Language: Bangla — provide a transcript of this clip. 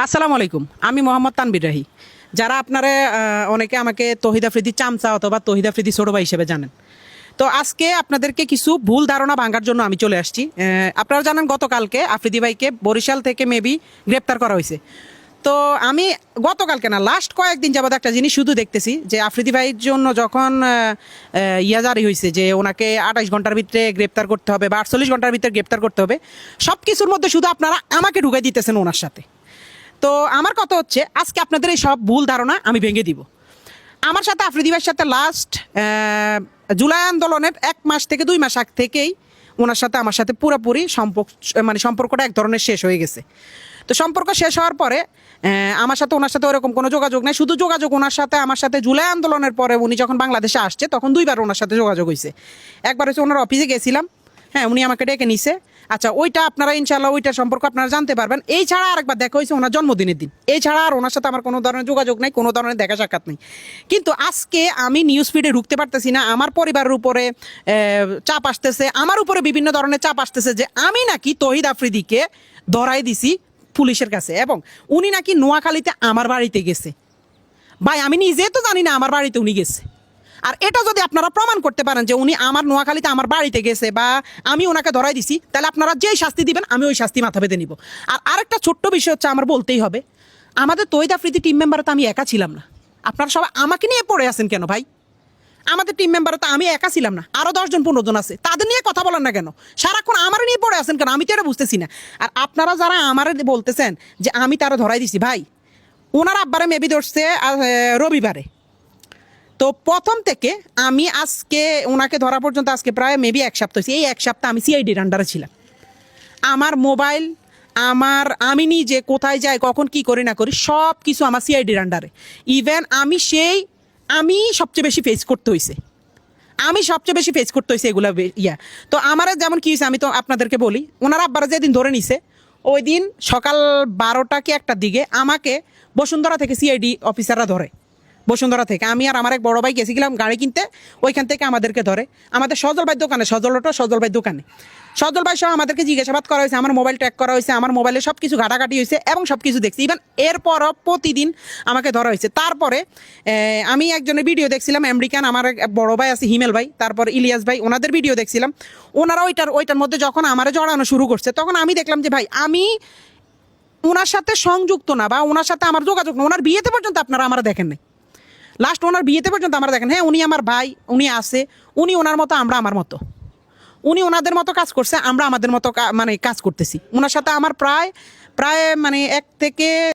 আসসালামু আলাইকুম, আমি মোহাম্মদ তানবির রাহি। যারা আপনারা অনেকে আমাকে তহিদ আফ্রিদি চামচা অথবা তহিদ আফ্রিদি ছোট ভাই হিসেবে জানেন। তো আজকে আপনাদেরকে কিছু ভুল ধারণা ভাঙার জন্য আমি চলে আসছি। আপনারা জানেন গতকালকে আফ্রিদি ভাইকে বরিশাল থেকে মেবি গ্রেপ্তার করা হয়েছে। তো আমি গতকালকে না, লাস্ট কয়েকদিন যাবত একটা জিনিস শুধু দেখতেছি যে আফ্রিদি ভাইয়ের জন্য যখন ইয়া জারি হয়েছে যে ওনাকে 28 ঘন্টার ভিতরে গ্রেপ্তার করতে হবে বা 48 ঘন্টার ভিতরে গ্রেপ্তার করতে হবে, সব কিছুর মধ্যে শুধু আপনারা আমাকে ঢুকাই দিতেছেন ওনার সাথে। তো আমার কথা হচ্ছে, আজকে আপনাদের এই সব ভুল ধারণা আমি ভেঙে দিব। আমার সাথে আফ্রিদি ভাইয়ের সাথে লাস্ট জুলাই আন্দোলনের 1 মাস থেকে 2 মাস আগ থেকেই ওনার সাথে আমার সাথে পুরোপুরি সম্পর্কটা এক ধরনের শেষ হয়ে গেছে। তো সম্পর্ক শেষ হওয়ার পরে আমার সাথে ওনার সাথে ওরকম কোনো যোগাযোগ নেই। শুধু যোগাযোগ ওনার সাথে আমার সাথে জুলাই আন্দোলনের পরে উনি যখন বাংলাদেশে আসছে তখন 2বার ওনার সাথে যোগাযোগ হয়েছে। একবার হচ্ছে ওনার অফিসে গেছিলাম, হ্যাঁ, উনি আমাকে ডেকে নিছে। আচ্ছা, ওইটা আপনারা ইনশাল্লাহ ওইটার সম্পর্ক আপনারা জানতে পারবেন। এই ছাড়া আরেকবার দেখা হয়েছে ওনার জন্মদিনের দিন। এই ছাড়া আর ওনার সাথে আমার কোনো ধরনের যোগাযোগ নেই, কোনো ধরনের দেখা সাক্ষাৎ নেই। কিন্তু আজকে আমি নিউজ ফিডে ঢুকতে পারতেছি না। আমার পরিবারের উপরে চাপ আসতেছে, আমার উপরে বিভিন্ন ধরনের চাপ আসতেছে যে আমি নাকি তহিদ আফ্রিদিকে ধরাই দিছি পুলিশের কাছে, এবং উনি নাকি নোয়াখালীতে আমার বাড়িতে গেছে। ভাই, আমি নিজে তো জানি না আমার বাড়িতে উনি গেছে। আর এটা যদি আপনারা প্রমাণ করতে পারেন যে উনি আমার নোয়াখালীতে আমার বাড়িতে গেছে বা আমি ওনাকে ধরাই দিছি, তাহলে আপনারা যেই শাস্তি দিবেন আমি ওই শাস্তি মাথা পেতে নিব। আর আরেকটা ছোট্ট বিষয় হচ্ছে, আমার বলতেই হবে, আমাদের তহিদ আফ্রিদি টিম মেম্বারে তো আমি একা ছিলাম না। আপনারা সবাই আমাকে নিয়ে পড়ে আছেন কেন ভাই? আমাদের টিম মেম্বারে তো আমি একা ছিলাম না, আরও 10 জন 15 জন আছে, তাদের নিয়ে কথা বলেন না কেন? সারাক্ষণ আমার নিয়ে পড়ে আছেন কেন? আমি তো এটা বুঝতেছি না। আর আপনারা যারা আমার বলতেছেন যে আমি তারা ধরাই দিছি, ভাই, ওনার আব্বারে মেবি ধরছে রবিবারে। তো প্রথম থেকে আমি আজকে ওনাকে ধরা পর্যন্ত আজকে প্রায় মেবি 1 সপ্তাহ হয়েছে। এই 1 সপ্তাহ আমি সিআইডির আন্ডারে ছিলাম। আমার মোবাইল, আমি নিজে কোথায় যাই, কখন কি করি না করি, সব কিছু আমার সিআইডির আন্ডারে। ইভেন আমি সবচেয়ে বেশি ফেস করতে হয়েছে। এগুলো তো আমার যেমন কি হয়েছে আমি তো আপনাদেরকে বলি। ওনার আব্বারা যেদিন ধরে নিছে, ওই দিন সকাল 12টা কি 1টার দিকে আমাকে বসুন্ধরা থেকে সিআইডি অফিসাররা ধরে। বসুন্ধরা থেকে আমি আর আমার এক বড় ভাই গেছিলাম গাড়ি কিনতে, ওইখান থেকে আমাদেরকে ধরে আমাদের সজল ভাই দোকানে সজল ভাই সহ আমাদেরকে জিজ্ঞাসাবাদ করা হয়েছে, আমার মোবাইল ট্র্যাক করা হয়েছে, আমার মোবাইলে সব কিছু ঘাটাঘাটি হয়েছে এবং সব কিছু দেখছি। ইভেন এরপরও প্রতিদিন আমাকে ধরা হয়েছে। তারপরে আমি একজনের ভিডিও দেখছিলাম, আমেরিকান, আমার এক বড় ভাই আছে হিমেল ভাই, তারপর ইলিয়াস ভাই, ওনাদের ভিডিও দেখছিলাম। ওনারা ওইটার মধ্যে যখন আমারে জড়ানো শুরু করছে, তখন আমি দেখলাম যে ভাই, আমি ওনার সাথে সংযুক্ত না বা ওনার সাথে আমার যোগাযোগ না। ওনার বিয়েতে পর্যন্ত আপনারা আমার দেখেন নাই, লাস্ট ওনার বিয়েতে পর্যন্ত আমরা দেখেন। হ্যাঁ, উনি আমার ভাই, উনি আছে, উনি ওনার মতো, আমরা আমার মতো। উনি ওনাদের মতো কাজ করছে, আমরা আমাদের মতো কাজ করতেছি। ওনার সাথে আমার প্রায় 1 থেকে